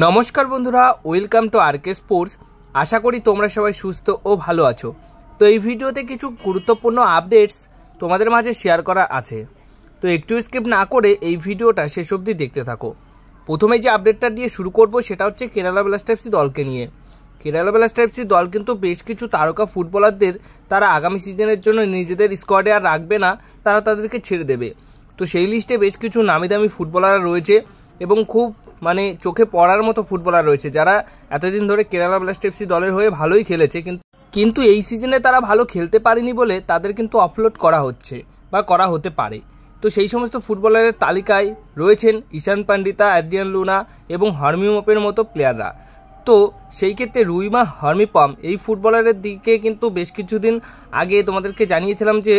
নমস্কার বন্ধুরা, welcome to আরকে sports. আশা করি তোমরা সবাই সুস্থ ও ভালো আছো। তো এই ভিডিওতে কিছু গুরুত্বপূর্ণ আপডেটস তোমাদের মাঝে শেয়ার করা আছে, তো একটু স্কিপ না করে এই ভিডিওটা শেষ অবধি দেখতে থাকো। প্রথমে যে আপডেটটা দিয়ে শুরু করব সেটা হচ্ছে কেরালা ব্লাস্টার এফসি দলকে নিয়ে। কেরালা ব্লাস্টার এফসি দল কিন্তু বেশ কিছু তারকা ফুটবলারদের তারা আগামী সিজনের জন্য নিজেদের স্কোয়াডে আর রাখবে না, তারা তাদেরকে ছেড়ে দেবে। তো সেই লিস্টে বেশ কিছু নামি দামি ফুটবলার রয়েছে এবং খুব চোখে পড়ার মতো ফুটবলার রয়েছে যারা এতদিন ধরে কেরালা ব্লাস্টার এফসি দলের হয়ে ভালোই খেলেছে, কিন্তু এই সিজনে তারা ভালো খেলতে পারেনি বলে তাদের কিন্তু অফলোড করা হচ্ছে বা করা হতে পারে। তো সেই সমস্ত ফুটবলারের তালিকায় রয়েছেন ঈশান পান্ডিতা, অ্যাড্রিয়ান লুনা এবং হর্মিপমের মতো প্লেয়াররা। তো সেই ক্ষেত্রে রুইমা হর্মিপম এই ফুটবলারের দিকে কিন্তু বেশ কিছুদিন আগে তোমাদেরকে জানিয়েছিলাম যে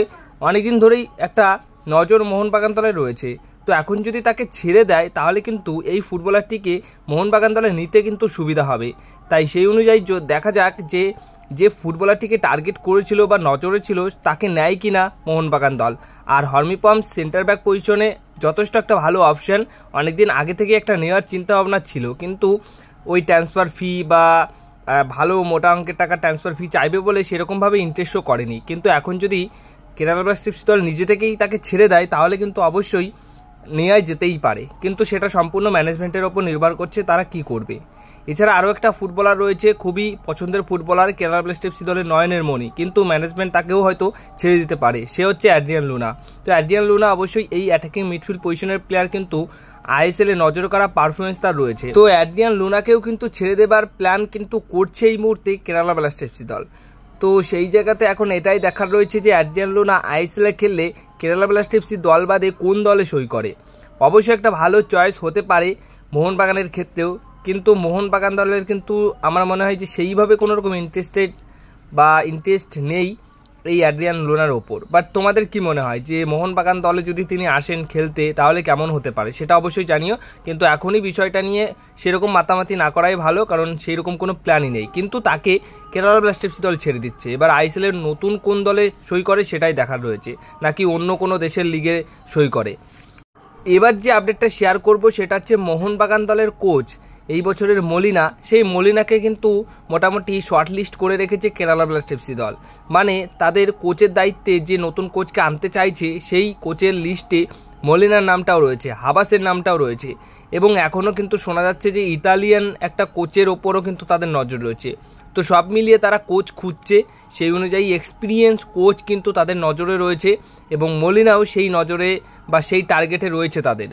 অনেকদিন ধরেই একটা নজর মোহনবাগান দলে রয়েছে। তো এখন যদি তাকে ছেড়ে দেয় তাহলে কিন্তু এই ফুটবলারটিকে মোহনবাগান দলে নিতে কিন্তু সুবিধা হবে। তাই সেই অনুযায়ী দেখা যাক যে ফুটবলারটিকে টার্গেট করেছিল বা নজরে ছিল তাকে নেয় কিনা মোহনবাগান দল। আর হর্মিপম সেন্টার ব্যাক পজিশনে যথেষ্ট একটা ভালো অপশান, অনেকদিন আগে থেকে একটা নেওয়ার চিন্তাভাবনা ছিল, কিন্তু ওই ট্রান্সফার ফি বা ভালো মোটা অঙ্কের টাকা ট্রান্সফার ফি চাইবে বলে সেরকমভাবে ইন্টারেস্টও করেনি। কিন্তু এখন যদি কেরালা ব্লাস্টার এফসি দল নিজে থেকেই তাকে ছেড়ে দেয় তাহলে কিন্তু অবশ্যই নেওয়া যেতেই পারে, কিন্তু সেটা সম্পূর্ণ ম্যানেজমেন্টের ওপর নির্ভর করছে তারা কি করবে। এছাড়া আরও একটা ফুটবলার রয়েছে খুবই পছন্দের ফুটবলার কেরালা ব্লাস্টার এফসি দলের নয়নের মণি, কিন্তু ম্যানেজমেন্ট তাকেও হয়তো ছেড়ে দিতে পারে, সে হচ্ছে অ্যাড্রিয়ান লুনা। তো অ্যাড্রিয়ান লুনা অবশ্যই এই অ্যাটাকিং মিডফিল্ড পজিশনের প্লেয়ার, কিন্তু আইএসএল এ নজর করা পারফরমেন্স তার রয়েছে। তো অ্যাড্রিয়ান লুনাকেও কিন্তু ছেড়ে দেবার প্ল্যান কিন্তু করছে এই মুহূর্তে কেরালা ব্লাস্টার এফসি দল। তো সেই জায়গাতে এখন এটাই দেখার রয়েছে যে অ্যাড্রিয়ান লুনা আইএসএল এ খেললে কেরালা ব্লাস্টার এফসি দল বাদে কোন দলে সই করে। অবশ্যই একটা ভালো চয়েস হতে পারে মোহনবাগানের ক্ষেত্রেও, কিন্তু মোহনবাগান দলের কিন্তু আমার মনে হয় যে সেইভাবে কোনো রকম ইন্টারেস্ট নেই এই অ্যাড্রিয়ান লুনার ওপর। বাট তোমাদের কি মনে হয় যে মোহনবাগান দলে যদি তিনি আসেন খেলতে তাহলে কেমন হতে পারে সেটা অবশ্যই জানিও, কিন্তু এখনই বিষয়টা নিয়ে সেরকম মাতামাতি না করাই ভালো, কারণ সেই রকম কোনো প্ল্যানই নেই। কিন্তু তাকে কেরালা ব্লাস্টার এফসি দল ছেড়ে দিচ্ছে, এবার আইএসএলের নতুন কোন দলে সই করে সেটাই দেখার রয়েছে, নাকি অন্য কোনো দেশের লিগে সই করে। এবার যে আপডেটটা শেয়ার করব সেটা হচ্ছে মোহনবাগান দলের কোচ এই বছরের মলিনা, সেই মলিনাকে কিন্তু মোটামুটি শর্ট লিস্ট করে রেখেছে কেরালা ব্লাস্টার এফসি দল। মানে তাদের কোচের দায়িত্বে যে নতুন কোচকে আনতে চাইছে সেই কোচের লিস্টে মলিনার নামটাও রয়েছে, হাবাসের নামটাও রয়েছে, এবং এখনও কিন্তু শোনা যাচ্ছে যে ইতালিয়ান একটা কোচের ওপরও কিন্তু তাদের নজর রয়েছে। তো সব মিলিয়ে তারা কোচ খুঁজছে, সেই অনুযায়ী এক্সপিরিয়েন্স কোচ কিন্তু তাদের নজরে রয়েছে এবং মলিনাও সেই নজরে বা সেই টার্গেটে রয়েছে তাদের।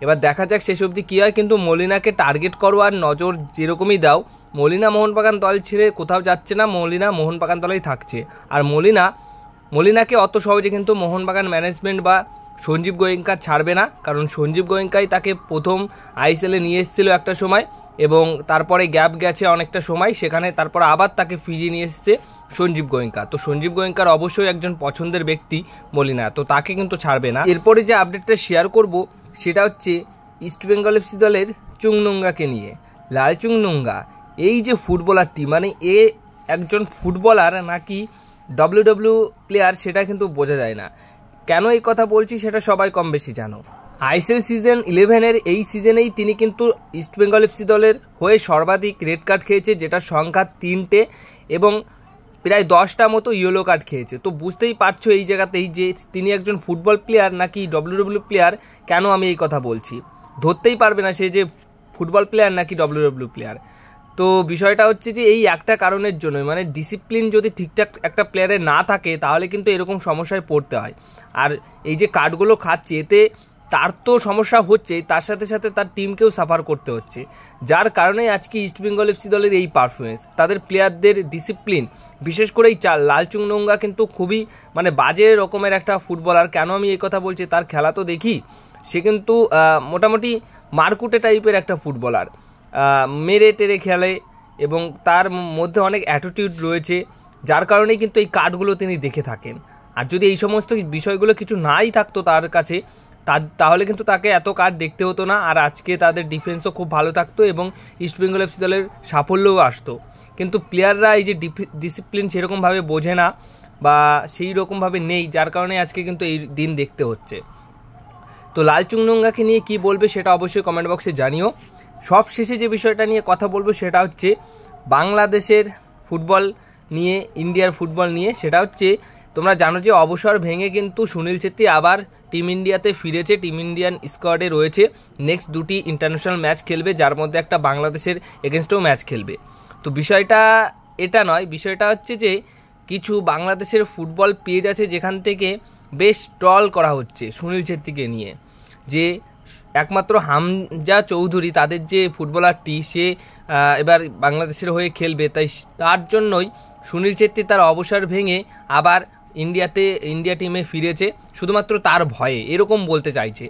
এবার দেখা যাক শেষ অবধি কী হয়, কিন্তু মলিনাকে টার্গেট করো আর নজর যেরকমই দাও, মলিনা মোহনবাগান দল ছেড়ে কোথাও যাচ্ছে না, মলিনা মোহনবাগান দলেই থাকছে। আর মলিনাকে অত সহজে কিন্তু মোহনবাগান ম্যানেজমেন্ট বা সঞ্জীব গোয়েঙ্কা ছাড়বে না, কারণ সঞ্জীব গোয়েঙ্কাই তাকে প্রথম আইএসএলে নিয়ে এসেছিল একটা সময় এবং তারপরে গ্যাপ গেছে অনেকটা সময়, সেখানে তারপর আবার তাকে ফিরিয়ে নিয়ে এসছে সঞ্জীব গোয়েঙ্কা। তো সঞ্জীব গোয়েঙ্কার অবশ্যই একজন পছন্দের ব্যক্তি মলিনা, তো তাকে কিন্তু ছাড়বে না। এরপরে যে আপডেটটা শেয়ার করব সেটা হচ্ছে ইস্টবেঙ্গল এফসি দলের চুংনুঙ্গাকে নিয়ে। লাল চুংনুঙ্গা এই যে ফুটবলারটি, এ একজন ফুটবলার নাকি ডব্লিউডব্লিউ প্লেয়ার সেটা কিন্তু বোঝা যায় না। কেন এই কথা বলছি সেটা সবাই কম বেশি জানো। আইএসএল সিজন 11-এর এই সিজনেই তিনি কিন্তু ইস্টবেঙ্গল এফসি দলের হয়ে সর্বাধিক রেড কার্ড খেয়েছে, যেটার সংখ্যা 3টে, এবং প্রায় 10টা মতো ইয়েলো কার্ড খেয়েছে। তো বুঝতেই পারছো এই জায়গাতেই যে তিনি একজন ফুটবল প্লেয়ার নাকি ডব্লিউডব্লিউ প্লেয়ার। কেন আমি এই কথা বলছি, ধরতেই পারবে না সে যে ফুটবল প্লেয়ার নাকি ডব্লিউডব্লিউ প্লেয়ার। তো বিষয়টা হচ্ছে যে এই একটা কারণের জন্য, ডিসিপ্লিন যদি ঠিকঠাক একটা প্লেয়ারের না থাকে তাহলে কিন্তু এরকম সমস্যায় পড়তে হয়। আর এই যে কার্ডগুলো খাচ্ছে এতে তার তো সমস্যা হচ্ছেই, তার সাথে সাথে তার টিমকেও সাফার করতে হচ্ছে, যার কারণে আজকে ইস্টবেঙ্গল এফসি দলের এই পারফরমেন্স। তাদের প্লেয়ারদের ডিসিপ্লিন, বিশেষ করে এই লাল চুংনুঙ্গা কিন্তু খুবই বাজে রকমের একটা ফুটবলার। কেন আমি এই কথা বলছি, তার খেলা তো দেখি, সে কিন্তু মোটামুটি মারকুটে টাইপের একটা ফুটবলার, মেরে টেরে খেলে এবং তার মধ্যে অনেক অ্যাটিটিউড রয়েছে, যার কারণেই কিন্তু এই কার্ডগুলো তিনি দেখে থাকেন। আর যদি এই সমস্ত বিষয়গুলো কিছু নাই থাকতো তার কাছে, তাহলে কিন্তু তাকে এত কার্ড দেখতে হতো না, আর আজকে তাদের ডিফেন্সও খুব ভালো থাকতো এবং ইস্টবেঙ্গল এফসি দলের সাফল্যও আসতো। কিন্তু প্লেয়াররা এই যে ডিসিপ্লিন সেরকমভাবে বোঝে না বা সেই রকমভাবে নেই, যার কারণে আজকে কিন্তু এই দিন দেখতে হচ্ছে। তো লাল চুংনুঙ্গাকে নিয়ে কি বলবে সেটা অবশ্যই কমেন্ট বক্সে জানিও। সব শেষে যে বিষয়টা নিয়ে কথা বলবো সেটা হচ্ছে বাংলাদেশের ফুটবল নিয়ে, ইন্ডিয়ার ফুটবল নিয়ে। সেটা হচ্ছে তোমরা জানো যে অবসর ভেঙে কিন্তু সুনীল ছেত্রী আবার টিম ইন্ডিয়াতে ফিরেছে, টিম ইন্ডিয়ান স্কোয়াডে রয়েছে। নেক্সট 2টি ইন্টারন্যাশনাল ম্যাচ খেলবে, যার মধ্যে একটা বাংলাদেশের এগেনস্টেও ম্যাচ খেলবে। তো বিষয়টা এটা নয়, বিষয়টা হচ্ছে যে কিছু বাংলাদেশের ফুটবল পেজ আছে যেখান থেকে বেশ ট্রল করা হচ্ছে সুনীল ছেত্রীকে নিয়ে, যে একমাত্র হামজা চৌধুরী তাদের যে ফুটবলারটি সে এবার বাংলাদেশের হয়ে খেলবে, তাই তার জন্যই সুনীল ছেত্রী তার অবসর ভেঙে আবার ইন্ডিয়া টিমে ফিরেছে শুধুমাত্র তার ভয়ে, এরকম বলতে চাইছে।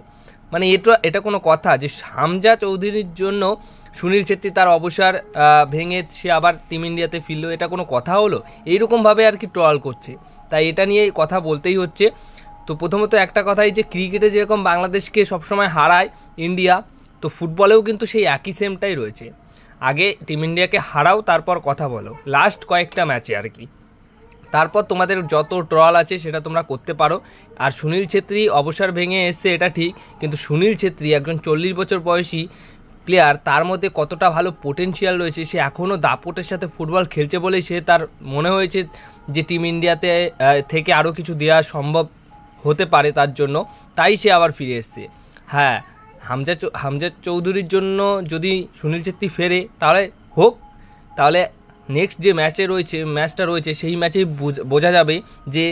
মানে এটা কোনো কথা যে হামজা চৌধুরীর জন্য সুনীল ছেত্রী তার অবসর ভেঙে সে আবার টিম ইন্ডিয়াতে ফিরলো, এটা কোনো কথা হলো? এইরকমভাবে আর কি ট্রল করছে, তাই এটা নিয়ে কথা বলতেই হচ্ছে। তো প্রথমত একটা কথাই যে ক্রিকেটে যেরকম বাংলাদেশকে সবসময় হারায় ইন্ডিয়া, তো ফুটবলেও কিন্তু সেই একই সেমটাই রয়েছে। আগে টিম ইন্ডিয়াকে হারাও, তারপর কথা বলো, লাস্ট কয়েকটা ম্যাচে আর কি। তারপর তোমাদের যত ট্রল আছে সেটা তোমরা করতে পারো। আর সুনীল ছেত্রী অবসর ভেঙে এসছে এটা ঠিক, কিন্তু সুনীল ছেত্রী একজন 40 বছর বয়সী প্লেয়ার, তার মধ্যে কতটা ভালো পোটেনশিয়াল রয়েছে। সে এখনও দাপটের সাথে ফুটবল খেলছে বলেই সে তার মনে হয়েছে যে টিম ইন্ডিয়াতে থেকে আরও কিছু দেওয়া সম্ভব হতে পারে তার জন্য, তাই সে আবার ফিরে এসছে। হ্যাঁ, হামজা চৌধুরীর জন্য যদি সুনীল ছেত্রী ফেরে তাহলে হোক, তাহলে নেক্সট যে ম্যাচটা রয়েছে সেই ম্যাচেই বোঝা যাবে যে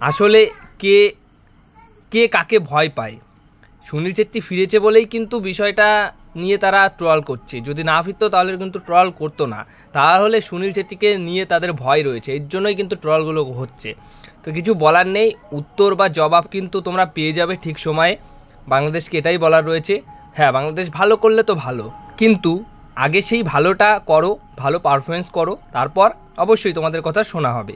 আসলে কে কাকে ভয় পায়। সুনীল ছেত্রী ফিরেছে বলেই কিন্তু বিষয়টা নিয়ে তারা ট্রল করছে, যদি না ফিরতো তাহলে কিন্তু ট্রল করতো না। তাহলে সুনীল ছেত্রীকে নিয়ে তাদের ভয় রয়েছে, এর জন্যই কিন্তু ট্রলগুলো হচ্ছে। তো কিছু বলার নেই, উত্তর বা জবাব কিন্তু তোমরা পেয়ে যাবে ঠিক সময়ে। বাংলাদেশকে এটাই বলার রয়েছে, হ্যাঁ বাংলাদেশ ভালো করলে তো ভালো, কিন্তু আগে সেই ভালোটা করো, ভালো পারফরমেন্স করো, তারপর অবশ্যই তোমাদের কথা শোনা হবে।